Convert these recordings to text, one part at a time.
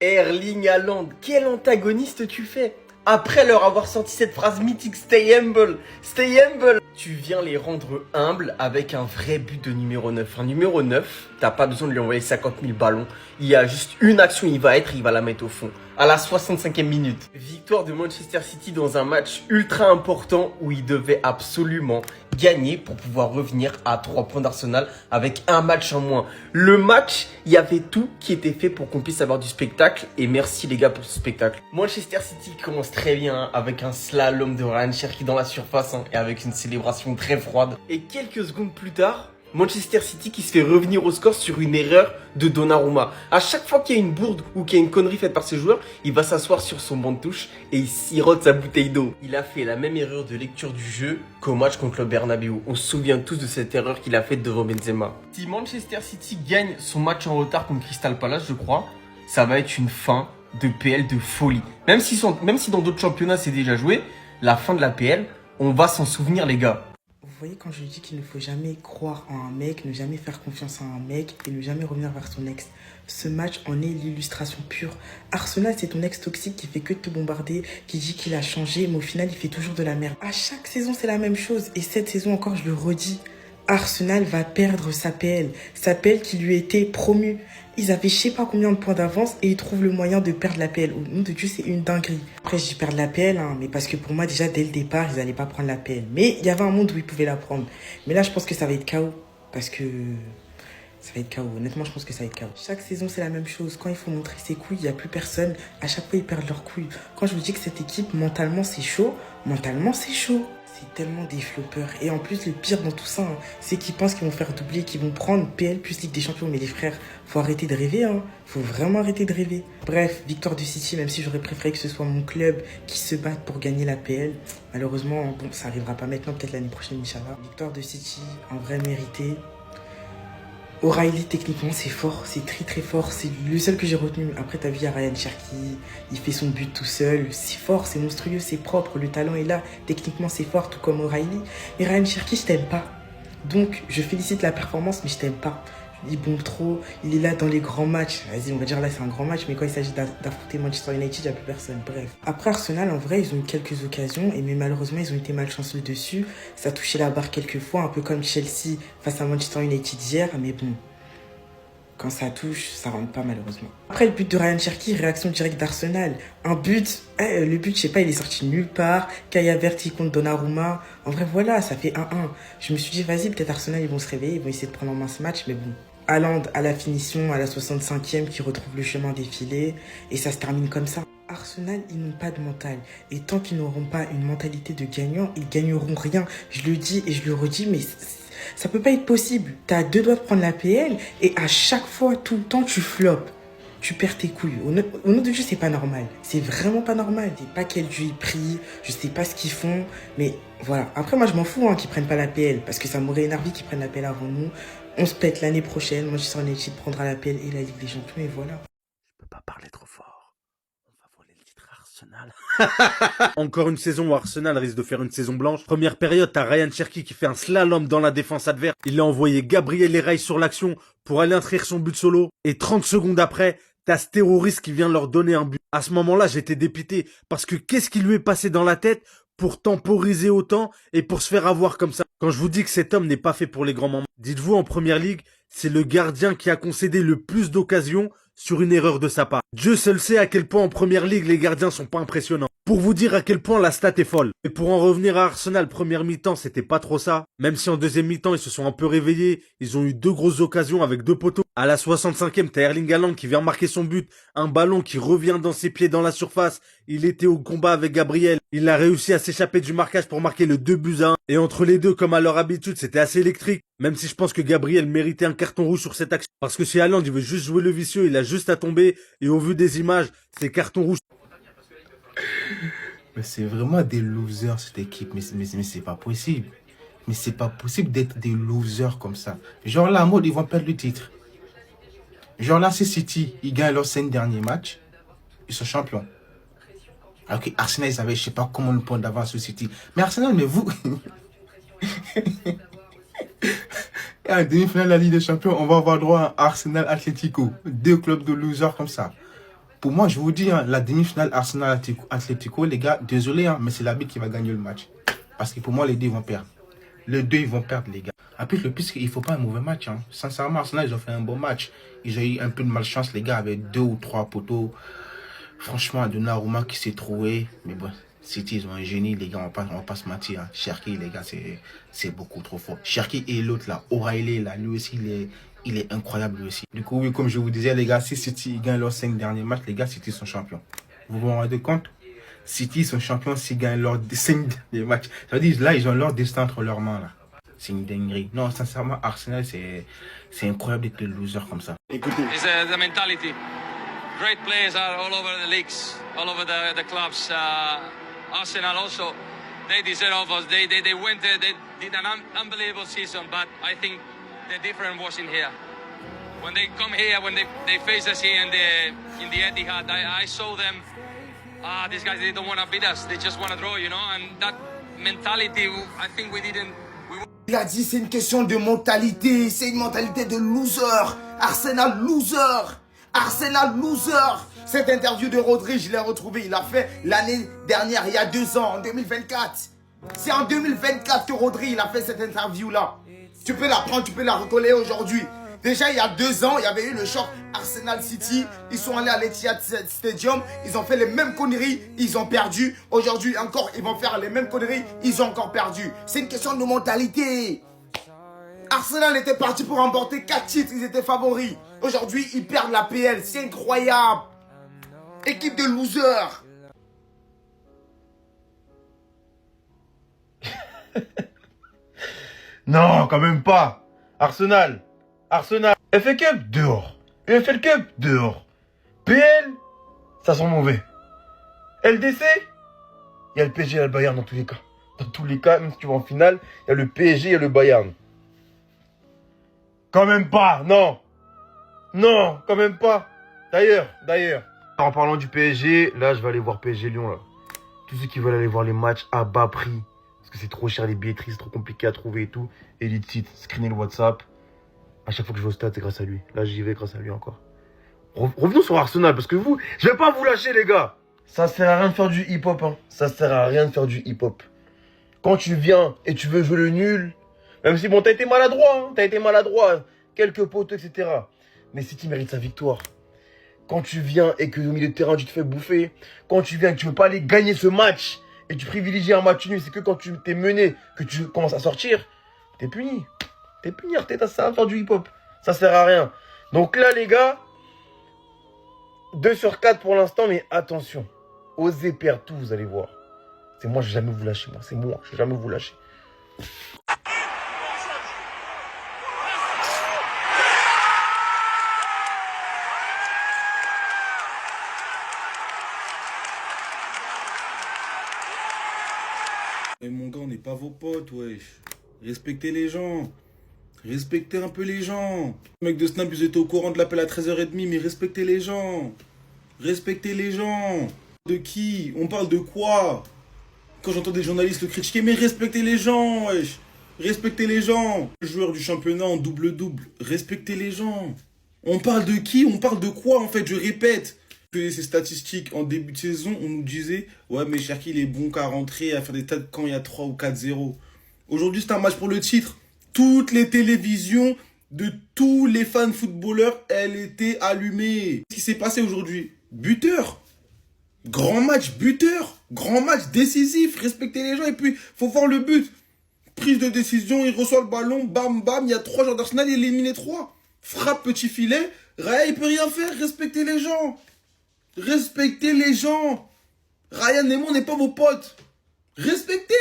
Erling Haaland, quel antagoniste tu fais? Après leur avoir sorti cette phrase mythique Stay humble, stay humble, tu viens les rendre humbles avec un vrai but de numéro 9. Un numéro 9, t'as pas besoin de lui envoyer 50 000 ballons. Il y a juste une action, il va la mettre au fond. À la 65e minute. Victoire de Manchester City dans un match ultra important où il devait absolument gagner pour pouvoir revenir à 3 points d'Arsenal avec un match en moins. Le match, il y avait tout qui était fait pour qu'on puisse avoir du spectacle et merci les gars pour ce spectacle. Manchester City commence très bien avec un slalom de Ryan Cherki dans la surface et avec une célébration très froide. Et quelques secondes plus tard, Manchester City qui se fait revenir au score sur une erreur de Donnarumma. À chaque fois qu'il y a une bourde ou qu'il y a une connerie faite par ses joueurs, il va s'asseoir sur son banc de touche et il sirote sa bouteille d'eau. Il a fait la même erreur de lecture du jeu qu'au match contre le Bernabeu. On se souvient tous de cette erreur qu'il a faite devant Benzema. Si Manchester City gagne son match en retard contre Crystal Palace, je crois, ça va être une fin de PL de folie. Même si dans d'autres championnats c'est déjà joué, la fin de la PL, on va s'en souvenir les gars. Vous voyez, quand je dis qu'il ne faut jamais croire en un mec, ne jamais faire confiance à un mec et ne jamais revenir vers son ex, ce match en est l'illustration pure. Arsenal, c'est ton ex toxique qui fait que de te bombarder, qui dit qu'il a changé, mais au final, il fait toujours de la merde. À chaque saison, c'est la même chose. Et cette saison encore, je le redis, Arsenal va perdre sa PL qui lui était promue. Ils avaient je sais pas combien de points d'avance et ils trouvent le moyen de perdre la PL. Au nom de Dieu, c'est une dinguerie. Après, j'y perds la PL, mais parce que pour moi, déjà, dès le départ, ils allaient pas prendre la PL. Mais il y avait un monde où ils pouvaient la prendre. Mais là, je pense que ça va être KO. Parce que ça va être KO. Honnêtement, je pense que ça va être KO. Chaque saison, c'est la même chose. Quand il faut montrer ses couilles, il n'y a plus personne. À chaque fois, ils perdent leurs couilles. Quand je vous dis que cette équipe, mentalement, c'est chaud. Mentalement, c'est chaud. C'est tellement des floppers. Et en plus, le pire dans tout ça, c'est qu'ils pensent qu'ils vont faire doubler, qu'ils vont prendre PL plus Ligue des Champions. Mais les frères, faut arrêter de rêver, Faut vraiment arrêter de rêver. Bref, victoire du City, même si j'aurais préféré que ce soit mon club qui se batte pour gagner la PL. Malheureusement, bon, ça arrivera pas maintenant, peut-être l'année prochaine, Inch'Allah. Victoire de City, en vrai mérité. O'Reilly, techniquement, c'est fort, c'est très très fort. C'est le seul que j'ai retenu. Après, t'as vu, il y a Ryan Cherki, il fait son but tout seul. C'est fort, c'est monstrueux, c'est propre, le talent est là. Techniquement, c'est fort, tout comme O'Reilly. Mais Ryan Cherki, je t'aime pas. Donc, je félicite la performance, mais je t'aime pas. Il bombe trop, il est là dans les grands matchs. Vas-y, on va dire là, c'est un grand match, mais quand il s'agit d'affronter Manchester United, il n'y a plus personne. Bref. Après Arsenal, en vrai, ils ont eu quelques occasions, mais malheureusement, ils ont été malchanceux dessus. Ça a touché la barre quelques fois, un peu comme Chelsea face à Manchester United hier, mais bon. Quand ça touche, ça rentre pas malheureusement. Après le but de Ryan Cherki, réaction directe d'Arsenal. Un but, le but, je sais pas, il est sorti nulle part. Kaya Verti contre Donnarumma. En vrai, voilà, ça fait 1-1. Je me suis dit, vas-y, peut-être Arsenal, ils vont se réveiller, ils vont essayer de prendre en main ce match, mais bon. Haaland à la finition, à la 65e, qui retrouve le chemin défilé. Et ça se termine comme ça. Arsenal, ils n'ont pas de mental. Et tant qu'ils n'auront pas une mentalité de gagnant, ils gagneront rien. Je le dis et je le redis, mais ça peut pas être possible. T'as 2 doigts de prendre la PL et à chaque fois, tout le temps, tu floppes. Tu perds tes couilles. Au nom de Dieu, c'est pas normal. C'est vraiment pas normal. Je sais pas quel dieu ils prient, je sais pas ce qu'ils font, mais voilà. Après, moi, je m'en fous qu'ils prennent pas la PL parce que ça m'aurait énervé qu'ils prennent la PL avant nous. On se pète l'année prochaine. Manchester United prendra la PL et la Ligue des Champions et voilà. Je peux pas parler trop fort. On va voler le titre à Arsenal. Encore une saison où Arsenal risque de faire une saison blanche. Première période, t'as Ryan Cherki qui fait un slalom dans la défense adverse. Il a envoyé Gabriel Herrera sur l'action pour aller inscrire son but solo. Et 30 secondes après, t'as ce terroriste qui vient leur donner un but. À ce moment-là, j'étais dépité parce que qu'est-ce qui lui est passé dans la tête pour temporiser autant et pour se faire avoir comme ça. Quand je vous dis que cet homme n'est pas fait pour les grands moments, dites-vous en première ligue, c'est le gardien qui a concédé le plus d'occasions sur une erreur de sa part. Dieu seul sait à quel point en première ligue les gardiens sont pas impressionnants. Pour vous dire à quel point la stat est folle. Et pour en revenir à Arsenal, première mi-temps, c'était pas trop ça. Même si en deuxième mi-temps, ils se sont un peu réveillés. Ils ont eu 2 grosses occasions avec 2 poteaux. À la 65e, t'as Erling Haaland qui vient marquer son but. Un ballon qui revient dans ses pieds dans la surface. Il était au combat avec Gabriel. Il a réussi à s'échapper du marquage pour marquer le 2-1. Et entre les deux, comme à leur habitude, c'était assez électrique. Même si je pense que Gabriel méritait un carton rouge sur cette action. Parce que si Haaland, il veut juste jouer le vicieux, il a juste à tomber. Et au vu des images, c'est carton rouge. Mais c'est vraiment des losers cette équipe, mais c'est pas possible. Mais c'est pas possible d'être des losers comme ça. Genre là, en mode, ils vont perdre le titre. Genre là, c'est City, ils gagnent leurs 5 derniers matchs, ils sont champions. Alors que Arsenal, ils avaient je sais pas comment le point d'avance sur City. Mais Arsenal, mais vous... Et en demi-finale de la Ligue des Champions, on va avoir droit à Arsenal Atlético. 2 clubs de losers comme ça. Pour moi, je vous dis, hein, la demi-finale Arsenal-Atlético, les gars, désolé, hein, mais c'est l'arbitre qui va gagner le match. Parce que pour moi, les deux vont perdre. Les deux, ils vont perdre, les gars. En plus, le pire, il ne faut pas un mauvais match. Hein. Sincèrement, Arsenal, ils ont fait un bon match. Ils ont eu un peu de malchance, les gars, avec 2 ou 3 poteaux. Franchement, Donnarumma qui s'est trouvé. Mais bon, City, ils ont un génie, les gars, on va pas se mentir. Hein. Cherki, les gars, c'est beaucoup trop fort. Cherki et l'autre, là, O'Reilly, là, lui aussi, il est incroyable, lui aussi. Du coup, oui, comme je vous disais, les gars, si City gagne leurs 5 derniers matchs, les gars, City sont champions. Vous vous rendez compte? City sont champions s'ils gagnent leurs 5 derniers matchs. Ça veut dire, là, ils ont leur destin entre leurs mains, là. C'est une dinguerie. Non, sincèrement, Arsenal, c'est incroyable d'être le loser comme ça. Écoutez. It's the mentality. Great players are all over the leagues, all over the clubs. Arsenal also, they deserve us. They went there, they did an unbelievable season, but I think the difference was in here. When they come here, when they face us here in the Etihad, I saw them. These guys, they don't want to beat us. They just want to draw, you know. And that mentality, I think we didn't. Il a dit c'est une question de mentalité, c'est une mentalité de loser. Arsenal loser. Arsenal loser. Cette interview de Rodri, je l'ai retrouvé. Il a fait l'année dernière, il y a 2 ans, en 2024. C'est en 2024 que Rodri il a fait cette interview-là. Tu peux la prendre, tu peux la recoller aujourd'hui. Déjà, il y a 2 ans, il y avait eu le choc Arsenal City. Ils sont allés à l'Etihad Stadium. Ils ont fait les mêmes conneries. Ils ont perdu. Aujourd'hui, encore, ils vont faire les mêmes conneries. Ils ont encore perdu. C'est une question de mentalité. Arsenal était parti pour remporter 4 titres. Ils étaient favoris. Aujourd'hui, ils perdent la PL. C'est incroyable. Équipe de losers. Non, quand même pas. Arsenal. FA Cup, dehors. UFL Cup, dehors. PL, ça sent mauvais. LDC, il y a le PSG et le Bayern dans tous les cas. Dans tous les cas, même si tu vas en finale, il y a le PSG et le Bayern. Quand même pas, non. Non, quand même pas. D'ailleurs. En parlant du PSG, là, je vais aller voir PSG Lyon, là. Tous ceux qui veulent aller voir les matchs à bas prix. Parce que c'est trop cher les billetteries, c'est trop compliqué à trouver et tout. Elite Site, screener le WhatsApp. À chaque fois que je vais au stade, c'est grâce à lui. Là, j'y vais grâce à lui encore. Revenons sur Arsenal, parce que vous, je vais pas vous lâcher, les gars. Ça sert à rien de faire du hip-hop, hein. Ça sert à rien de faire du hip-hop. Quand tu viens et tu veux jouer le nul, même si, bon, t'as été maladroit, quelques poteaux, etc. Mais City mérite sa victoire. Quand tu viens et que au milieu de terrain, tu te fais bouffer, quand tu viens et que tu veux pas aller gagner ce match, et tu privilégies un match nul, c'est que quand tu t'es mené, que tu commences à sortir, t'es puni. T'es puni, Arteta, ça sert à faire du hip-hop. Ça sert à rien. Donc là, les gars, 2 sur 4 pour l'instant, mais attention. Osez perdre tout, vous allez voir. C'est moi, je vais jamais vous lâcher, moi. C'est moi, je vais jamais vous lâcher. Et mon gars, on n'est pas vos potes, wesh. Respectez les gens. Respectez un peu les gens. Le mec de Snap, ils étaient au courant de l'appel à 13h30, mais respectez les gens. Respectez les gens. De qui? On parle de quoi? Quand j'entends des journalistes le critiquer, mais respectez les gens, wesh. Respectez les gens. Le joueur du championnat en double-double. Respectez les gens. On parle de qui? On parle de quoi, en fait? Je répète. Que ces statistiques, en début de saison, on nous disait « Ouais, mais Cherki, il est bon qu'à rentrer, à faire des tas de quand il y a 3 ou 4-0. » Aujourd'hui, c'est un match pour le titre. Toutes les télévisions de tous les fans footballeurs, elles étaient allumées. Qu'est-ce qui s'est passé aujourd'hui? Buteur. Grand match, buteur. Grand match décisif. Respectez les gens et puis, faut voir le but. Prise de décision, il reçoit le ballon, bam, bam. Il y a 3 joueurs d'Arsenal, il est éliminé 3. Frappe, petit filet. Raya, il peut rien faire. Respectez les gens. Respectez les gens. Ryan et moi, on n'est pas vos potes. Respectez.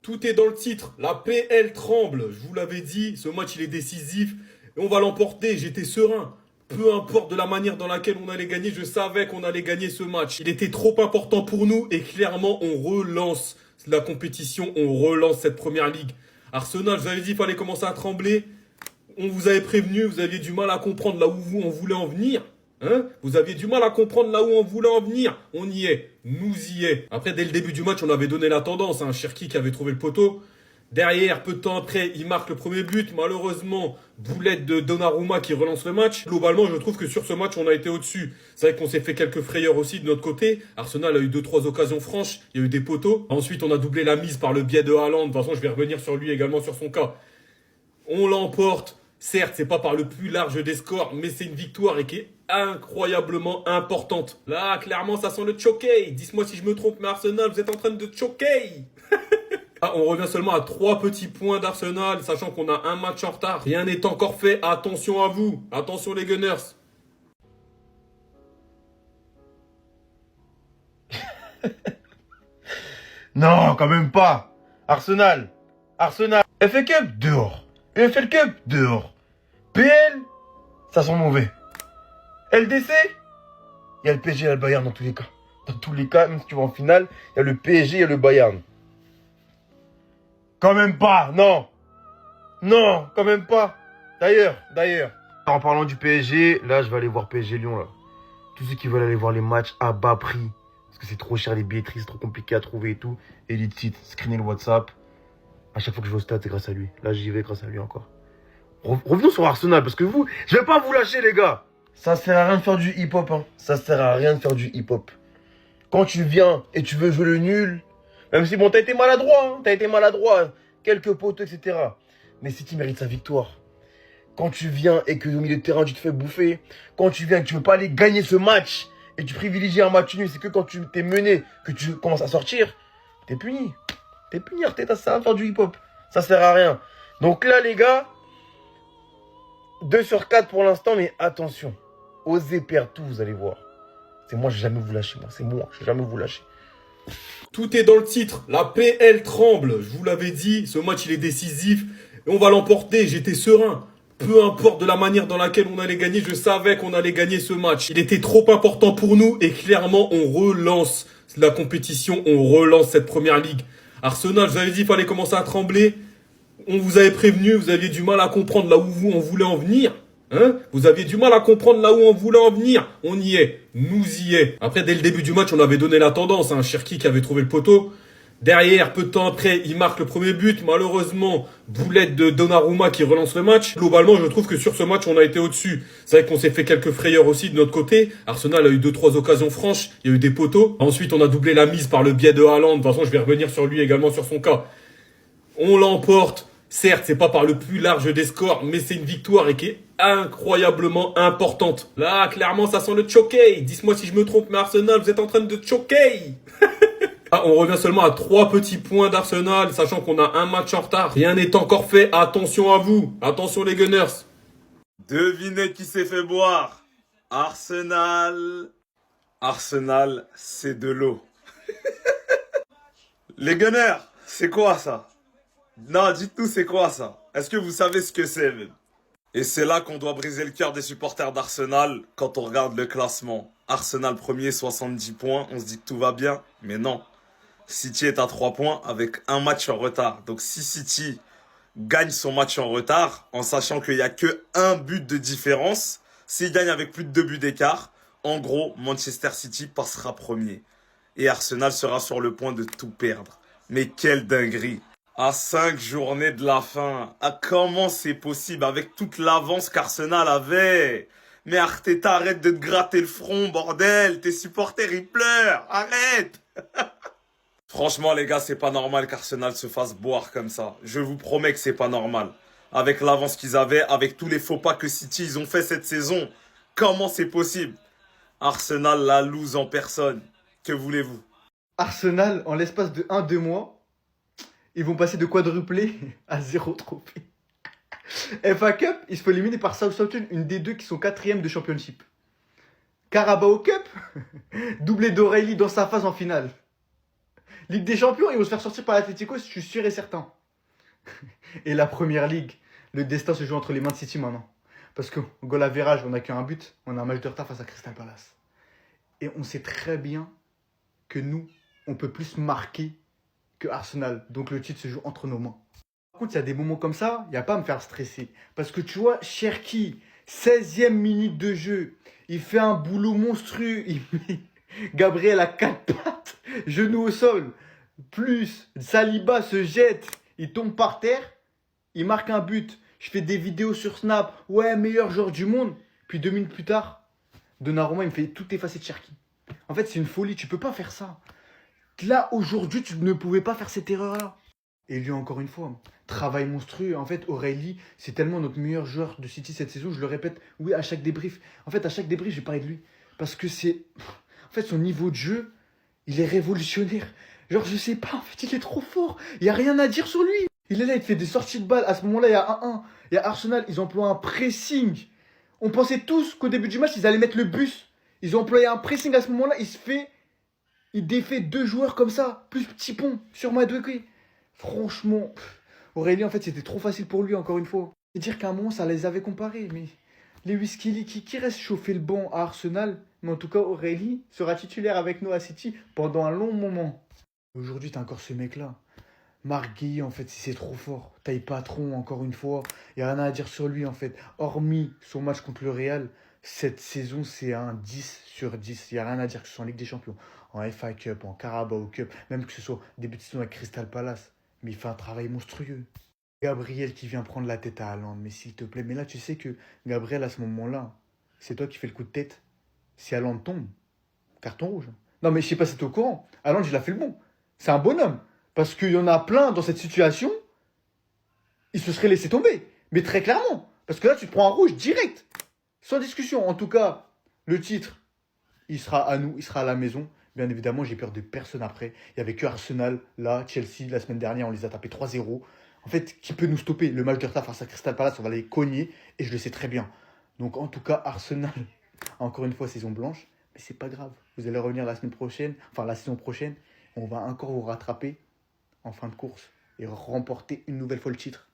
Tout est dans le titre. La PL tremble. Je vous l'avais dit, ce match, il est décisif. Et on va l'emporter. J'étais serein. Peu importe de la manière dans laquelle on allait gagner, je savais qu'on allait gagner ce match. Il était trop important pour nous et clairement, on relance la compétition. On relance cette première ligue. Arsenal, je vous avais dit, il fallait commencer à trembler. On vous avait prévenu, vous aviez du mal à comprendre là où on voulait en venir. Hein? Vous aviez du mal à comprendre là où on voulait en venir. On y est. Nous y est. Après, dès le début du match, on avait donné la tendance. Cherki qui avait trouvé le poteau. Derrière, peu de temps après, il marque le premier but. Malheureusement, boulette de Donnarumma qui relance le match. Globalement, je trouve que sur ce match, on a été au-dessus. C'est vrai qu'on s'est fait quelques frayeurs aussi de notre côté. Arsenal a eu 2-3 occasions franches. Il y a eu des poteaux. Ensuite, on a doublé la mise par le biais de Haaland. De toute façon, je vais revenir sur lui également sur son cas. On l'emporte. Certes, c'est pas par le plus large des scores, mais c'est une victoire et qui est incroyablement importante. Là, clairement, ça sent le choqué. Dites-moi si je me trompe, mais Arsenal, vous êtes en train de choquer. On revient seulement à 3 petits points d'Arsenal, sachant qu'on a un match en retard. Rien n'est encore fait. Attention à vous. Attention les Gunners. Non, quand même pas. Arsenal. FA Cup, dehors. UFL Cup, dehors. PL, ça sent mauvais. LDC, il y a le PSG et le Bayern dans tous les cas. Dans tous les cas, même si tu vas en finale, il y a le PSG et le Bayern. Quand même pas, non. Non, quand même pas. D'ailleurs. En parlant du PSG, là, je vais aller voir PSG Lyon, là. Tous ceux qui veulent aller voir les matchs à bas prix. Parce que c'est trop cher, les billetteries, c'est trop compliqué à trouver et tout. Elite Site, screener le WhatsApp. À chaque fois que je vais au stade, c'est grâce à lui. Là, j'y vais grâce à lui encore. Revenons sur Arsenal, parce que vous, je vais pas vous lâcher, les gars. Ça sert à rien de faire du hip-hop, hein. Ça sert à rien de faire du hip-hop. Quand tu viens et tu veux jouer le nul, même si, bon, t'as été maladroit, quelques poteaux, etc. Mais City mérite sa victoire. Quand tu viens et que au milieu de terrain, tu te fais bouffer, quand tu viens et que tu veux pas aller gagner ce match, et tu privilégies un match nul, c'est que quand tu t'es mené, que tu commences à sortir, t'es puni. T'es puni, Arteta, ça sert à faire du hip-hop. Ça sert à rien. Donc là, les gars, 2 sur 4 pour l'instant, mais attention. Osez perdre tout, vous allez voir. C'est moi, je vais jamais vous lâcher, moi. C'est moi, je vais jamais vous lâcher. Tout est dans le titre. La PL tremble. Je vous l'avais dit, ce match, il est décisif. Et on va l'emporter. J'étais serein. Peu importe de la manière dans laquelle on allait gagner, je savais qu'on allait gagner ce match. Il était trop important pour nous et clairement, on relance la compétition. On relance cette première ligue. Arsenal, je vous avais dit, il fallait commencer à trembler. On vous avait prévenu, vous aviez du mal à comprendre là où on voulait en venir. Hein? Vous aviez du mal à comprendre là où on voulait en venir. On y est. Nous y est. Après, dès le début du match, on avait donné la tendance. Hein. Cherki qui avait trouvé le poteau. Derrière, peu de temps après, il marque le premier but. Malheureusement, boulette de Donnarumma qui relance le match. Globalement, je trouve que sur ce match, on a été au-dessus. C'est vrai qu'on s'est fait quelques frayeurs aussi de notre côté. Arsenal a eu 2-3 occasions franches. Il y a eu des poteaux. Ensuite, on a doublé la mise par le biais de Haaland. De toute façon, je vais revenir sur lui également sur son cas. On l'emporte. Certes, c'est pas par le plus large des scores, mais c'est une victoire et qui est incroyablement importante. Là, clairement, ça sent le choqué. Dites-moi si je me trompe, mais Arsenal, vous êtes en train de choquer. On revient seulement à 3 petits points d'Arsenal, sachant qu'on a un match en retard. Rien n'est encore fait. Attention à vous. Attention les Gunners. Devinez qui s'est fait boire. Arsenal. Arsenal, c'est de l'eau. Les Gunners, c'est quoi ça? Non, dites-nous c'est quoi ça? Est-ce que vous savez ce que c'est même? Et c'est là qu'on doit briser le cœur des supporters d'Arsenal quand on regarde le classement. Arsenal premier, 70 points, on se dit que tout va bien, mais non. City est à 3 points avec un match en retard. Donc si City gagne son match en retard, en sachant qu'il n'y a que un but de différence, s'il gagne avec plus de 2 buts d'écart, en gros, Manchester City passera premier. Et Arsenal sera sur le point de tout perdre. Mais quelle dinguerie! À 5 journées de la fin, comment c'est possible avec toute l'avance qu'Arsenal avait? Mais Arteta, arrête de te gratter le front, bordel! Tes supporters, ils pleurent! Arrête! Franchement, les gars, c'est pas normal qu'Arsenal se fasse boire comme ça. Je vous promets que c'est pas normal. Avec l'avance qu'ils avaient, avec tous les faux pas que City ils ont fait cette saison, comment c'est possible? Arsenal la lose en personne. Que voulez-vous? Arsenal, en l'espace de 1-2 mois, ils vont passer de quadruplé à 0 trophée. FA Cup, ils se font éliminer par Southampton, une des deux qui sont 4e de Championship. Carabao Cup, doublé d'Oreilly dans sa phase en finale. Ligue des Champions, ils vont se faire sortir par l'Atlético, je suis sûr et certain. Et la Première Ligue, le destin se joue entre les mains de City maintenant. Parce que goal average, on n'a qu'un but, on a un match de retard face à Crystal Palace. Et on sait très bien que nous, on peut plus marquer que Arsenal. Donc le titre se joue entre nos mains. Par contre, il y a des moments comme ça, il n'y a pas à me faire stresser. Parce que tu vois, Cherki, 16e minute de jeu, il fait un boulot monstrueux. Il met Gabriel à 4 pattes, genou au sol. Plus, Saliba se jette. il tombe par terre, il marque un but. Je fais des vidéos sur Snap. Ouais, meilleur joueur du monde. Puis 2 minutes plus tard, Donnarumma, il me fait tout effacer de Cherki. En fait, c'est une folie. Tu peux pas faire ça. Là, aujourd'hui, tu ne pouvais pas faire cette erreur-là. Et lui, encore une fois, travail monstrueux. En fait, Aurélie, c'est tellement notre meilleur joueur de City cette saison. Je le répète, oui, à chaque débrief. En fait, à chaque débrief, je vais parler de lui. Parce que c'est... En fait, son niveau de jeu, il est révolutionnaire. Genre, je sais pas, en fait, il est trop fort. Il n'y a rien à dire sur lui. Il est là, il fait des sorties de balles. À ce moment-là, il y a 1-1. Il y a Arsenal, ils emploient un pressing. On pensait tous qu'au début du match, ils allaient mettre le bus. Ils ont employé un pressing à ce moment-là. Il défait 2 joueurs comme ça. Plus petit pont sur Madueke. Franchement, Aurélie, en fait, c'était trop facile pour lui, encore une fois. Et dire qu'à un moment, ça les avait comparés. Mais Lewis Kelly, qui reste chauffer le banc à Arsenal. Mais en tout cas, Aurélie sera titulaire avec nous à City pendant un long moment. Aujourd'hui, t'as encore ce mec-là. Marc Guéhi, en fait, c'est trop fort. Taille patron, encore une fois. Il n'y a rien à dire sur lui, en fait. Hormis son match contre le Real, cette saison, c'est un 10 sur 10. Il n'y a rien à dire, que ce soit en Ligue des Champions, en FA Cup, en Carabao Cup, même que ce soit début de saison avec Crystal Palace. Mais il fait un travail monstrueux. Gabriel qui vient prendre la tête à Haaland, mais s'il te plaît. Mais là, tu sais que Gabriel, à ce moment-là, c'est toi qui fais le coup de tête. Si Haaland tombe, carton rouge. Non, mais je sais pas si t'es au courant. Haaland, il a fait le bon. C'est un bonhomme. Parce qu'il y en a plein dans cette situation, ils se seraient laissés tomber. Mais très clairement. Parce que là, tu te prends un rouge direct. Sans discussion. En tout cas, le titre, il sera à nous, il sera à la maison. Bien évidemment, j'ai peur de personne après. Il n'y avait que Arsenal, là, Chelsea, la semaine dernière, on les a tapés 3-0. En fait, qui peut nous stopper? Le match de retard face à Crystal Palace, on va les cogner. Et je le sais très bien. Donc, en tout cas, Arsenal, encore une fois, saison blanche. Mais c'est pas grave. Vous allez revenir la semaine prochaine, enfin la saison prochaine. On va encore vous rattraper en fin de course et remporter une nouvelle fois le titre.